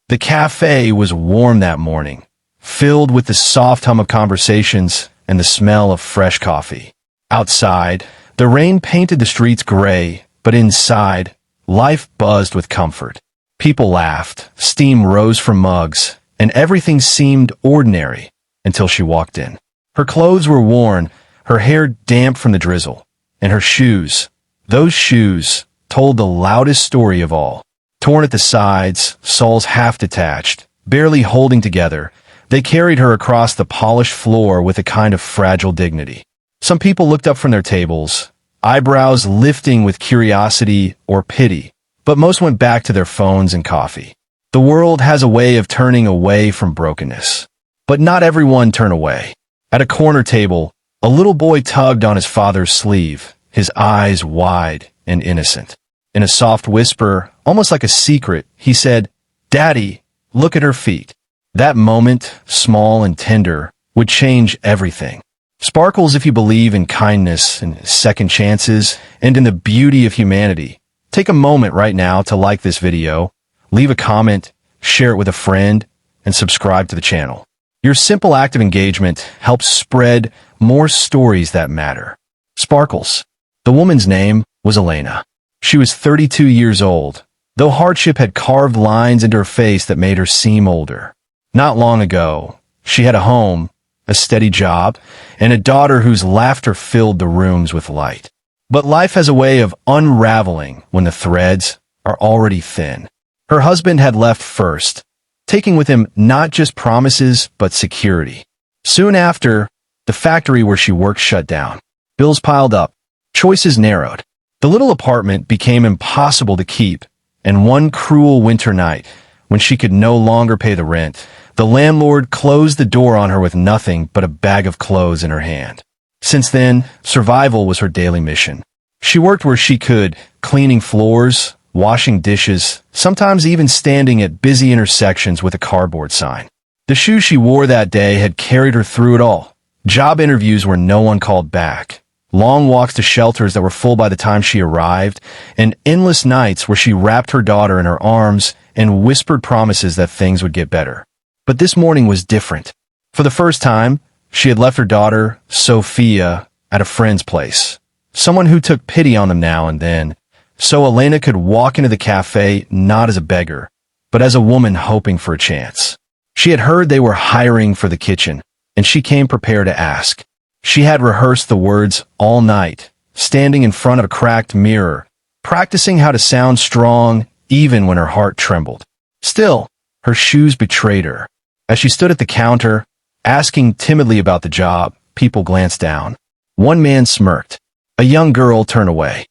The cafe was warm that morning, filled with the soft hum of conversations and the smell of fresh coffee. Outside, the rain painted the streets gray, but inside, life buzzed with comfort. People laughed, steam rose from mugs, and everything seemed ordinary until she walked in. Her clothes were worn, her hair damp from the drizzle, and her shoes, those shoes, told the loudest story of all. Torn at the sides, soles half detached, barely holding together, they carried her across the polished floor with a kind of fragile dignity. Some people looked up from their tables, eyebrows lifting with curiosity or pity, but most went back to their phones and coffee. The world has a way of turning away from brokenness. But not everyone turned away. At a corner table, a little boy tugged on his father's sleeve, his eyes wide and innocent. In a soft whisper, almost like a secret, he said, "Daddy, look at her feet." That moment, small and tender, would change everything. Sparkles if you believe in kindness and second chances and in the beauty of humanity. Take a moment right now to like this video, leave a comment, share it with a friend, and subscribe to the channel. Your simple act of engagement helps spread more stories that matter. Sparkles. The woman's name was Elena. She was 32 years old, though hardship had carved lines into her face that made her seem older. Not long ago, she had a home, a steady job, and a daughter whose laughter filled the rooms with light. But life has a way of unraveling when the threads are already thin. Her husband had left first, taking with him not just promises but security. Soon after, the factory where she worked shut down. Bills piled up, choices narrowed. The little apartment became impossible to keep, and one cruel winter night, when she could no longer pay the rent, the landlord closed the door on her with nothing but a bag of clothes in her hand. Since then, survival was her daily mission. She worked where she could, cleaning floors, washing dishes, sometimes even standing at busy intersections with a cardboard sign. The shoes she wore that day had carried her through it all. Job interviews where no one called back, long walks to shelters that were full by the time she arrived, and endless nights where she wrapped her daughter in her arms and whispered promises that things would get better. But this morning was different. For the first time, she had left her daughter, Sophia, at a friend's place, someone who took pity on them now and then, so Elena could walk into the cafe not as a beggar, but as a woman hoping for a chance. She had heard they were hiring for the kitchen, and she came prepared to ask. She had rehearsed the words all night, standing in front of a cracked mirror, practicing how to sound strong even when her heart trembled. Still, her shoes betrayed her. As she stood at the counter, asking timidly about the job, people glanced down. One man smirked. A young girl turned away.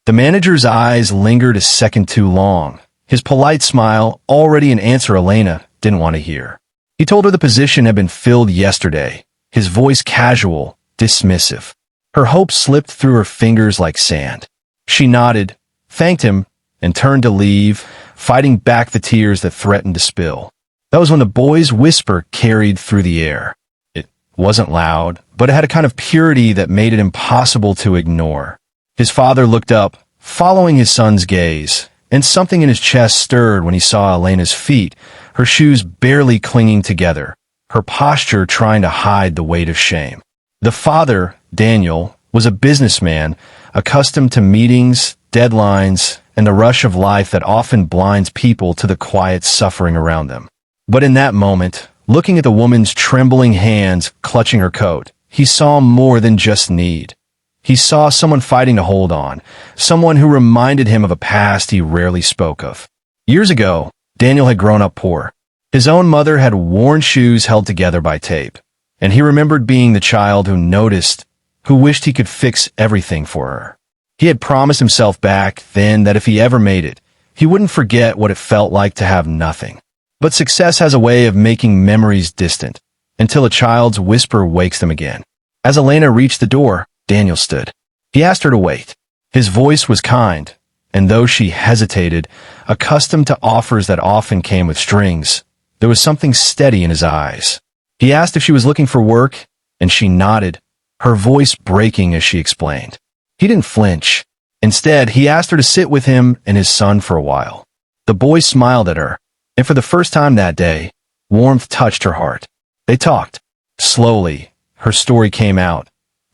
The manager's eyes lingered a second too long. His polite smile, already an answer Elena didn't want to hear. He told her the position had been filled yesterday, his voice casual, dismissive. Her hope slipped through her fingers like sand. She nodded, thanked him, and turned to leave, fighting back the tears that threatened to spill. That was when the boy's whisper carried through the air. It wasn't loud, but it had a kind of purity that made it impossible to ignore. His father looked up, following his son's gaze, and something in his chest stirred when he saw Elena's feet, her shoes barely clinging together, her posture trying to hide the weight of shame. The father, Daniel, was a businessman, accustomed to meetings, deadlines, and the rush of life that often blinds people to the quiet suffering around them. But in that moment, looking at the woman's trembling hands clutching her coat, he saw more than just need. He saw someone fighting to hold on, someone who reminded him of a past he rarely spoke of. Years ago, Daniel had grown up poor. His own mother had worn shoes held together by tape, and he remembered being the child who noticed, who wished he could fix everything for her. He had promised himself back then that if he ever made it, he wouldn't forget what it felt like to have nothing. But success has a way of making memories distant, until a child's whisper wakes them again. As Elena reached the door, Daniel stood. He asked her to wait. His voice was kind, and though she hesitated, accustomed to offers that often came with strings, there was something steady in his eyes. He asked if she was looking for work, and she nodded, her voice breaking as she explained. He didn't flinch. Instead, he asked her to sit with him and his son for a while. The boy smiled at her, And for the first time that day, warmth touched her heart. They talked. Slowly, her story came out,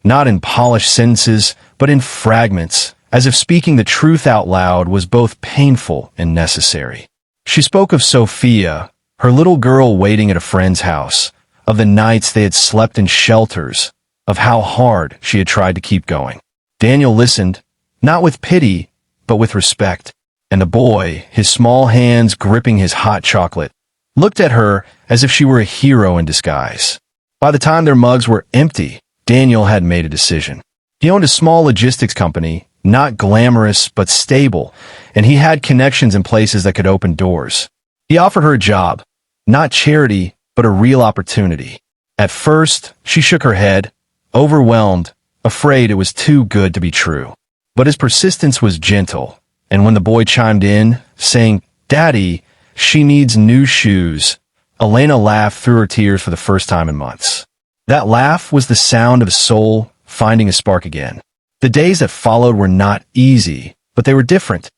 not in polished sentences, but in fragments, as if speaking the truth out loud was both painful and necessary. She spoke of Sophia, her little girl waiting at a friend's house, of the nights they had slept in shelters, of how hard she had tried to keep going. Daniel listened, not with pity, but with respect, and the boy, his small hands gripping his hot chocolate, looked at her as if she were a hero in disguise. By the time their mugs were empty, Daniel had made a decision. He owned a small logistics company, not glamorous but stable, and he had connections in places that could open doors. He offered her a job, not charity, but a real opportunity. At first, she shook her head, overwhelmed, afraid it was too good to be true. But his persistence was gentle, and when the boy chimed in, saying, "Daddy, she needs new shoes," Elena laughed through her tears for the first time in months. That laugh was the sound of a soul finding a spark again. The days that followed were not easy, but they were different.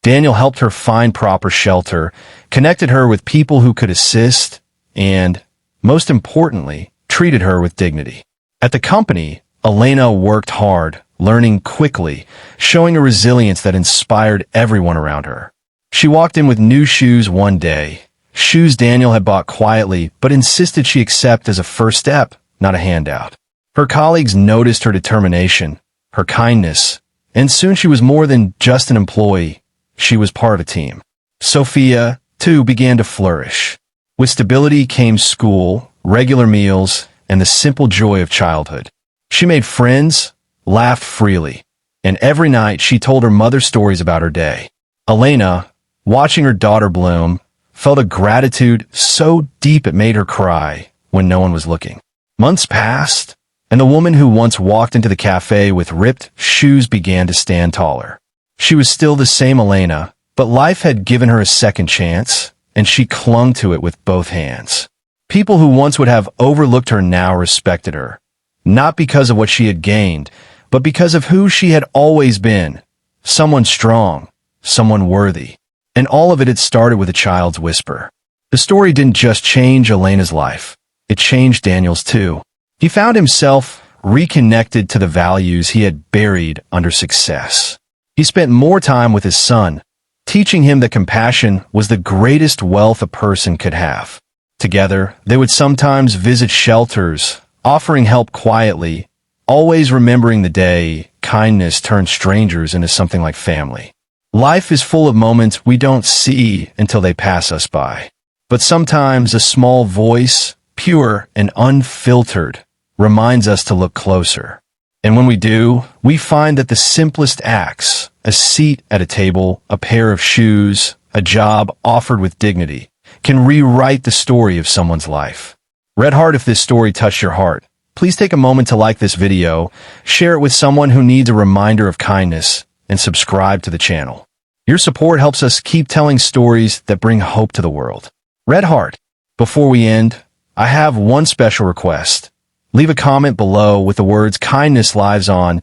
Daniel helped her find proper shelter, connected her with people who could assist, and, most importantly, treated her with dignity. At the company, Elena worked hard, learning quickly, showing a resilience that inspired everyone around her. She walked in with new shoes one day, shoes Daniel had bought quietly, but insisted she accept as a first step, not a handout. Her colleagues noticed her determination, her kindness, and soon she was more than just an employee. She was part of a team. Sophia, too, began to flourish. With stability came school, regular meals, and the simple joy of childhood. She made friends, laughed freely, and every night she told her mother stories about her day. Elena, watching her daughter bloom, felt a gratitude so deep it made her cry when no one was looking. Months passed, and the woman who once walked into the café with ripped shoes began to stand taller. She was still the same Elena, but life had given her a second chance, and she clung to it with both hands. People who once would have overlooked her now respected her, not because of what she had gained, but because of who she had always been, someone strong, someone worthy. And all of it had started with a child's whisper. The story didn't just change Elena's life, it changed Daniel's too. He found himself reconnected to the values he had buried under success. He spent more time with his son, teaching him that compassion was the greatest wealth a person could have. Together, they would sometimes visit shelters, offering help quietly, always remembering the day kindness turned strangers into something like family. Life is full of moments we don't see until they pass us by. But sometimes a small voice, pure and unfiltered, reminds us to look closer. And when we do, we find that the simplest acts, a seat at a table, a pair of shoes, a job offered with dignity, can rewrite the story of someone's life. Red Heart, if this story touched your heart, please take a moment to like this video, share it with someone who needs a reminder of kindness, and subscribe to the channel. Your support helps us keep telling stories that bring hope to the world. Red Heart, before we end, I have one special request. Leave a comment below with the words "Kindness lives on"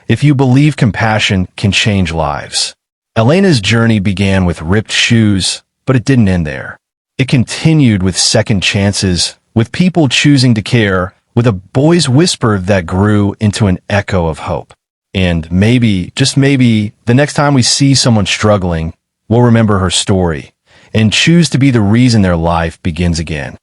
if you believe compassion can change lives. Elena's journey began with ripped shoes, but it didn't end there. It continued with second chances, with people choosing to care, with a boy's whisper that grew into an echo of hope. And maybe, just maybe, the next time we see someone struggling, we'll remember her story and choose to be the reason their life begins again.